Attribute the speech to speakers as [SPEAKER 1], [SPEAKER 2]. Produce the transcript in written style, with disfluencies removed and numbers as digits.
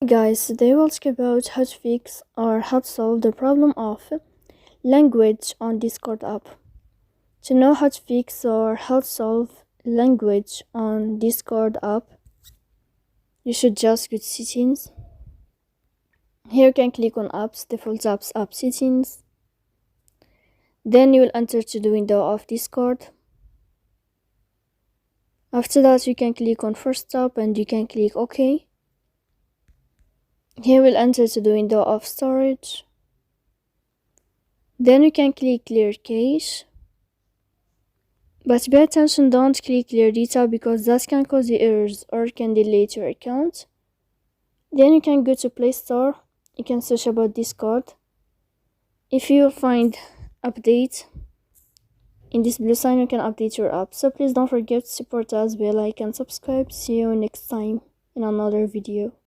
[SPEAKER 1] Guys, today we'll talk about how to fix or how to solve the problem of language on Discord app. To know how to fix or how to solve language on Discord app, you should just go to settings. Here you can click on apps, default apps, app settings. Then you will enter to the window of Discord. After that, you can click on first stop and you can click OK. Here we'll enter to the window of storage. Then you can click clear cache. But pay attention, don't click clear data because that can cause you errors or can delete your account. Then you can go to Play Store. You can search about Discord. If you find update in this blue sign, you can update your app. So please don't forget to support us by like and subscribe. See you next time in another video.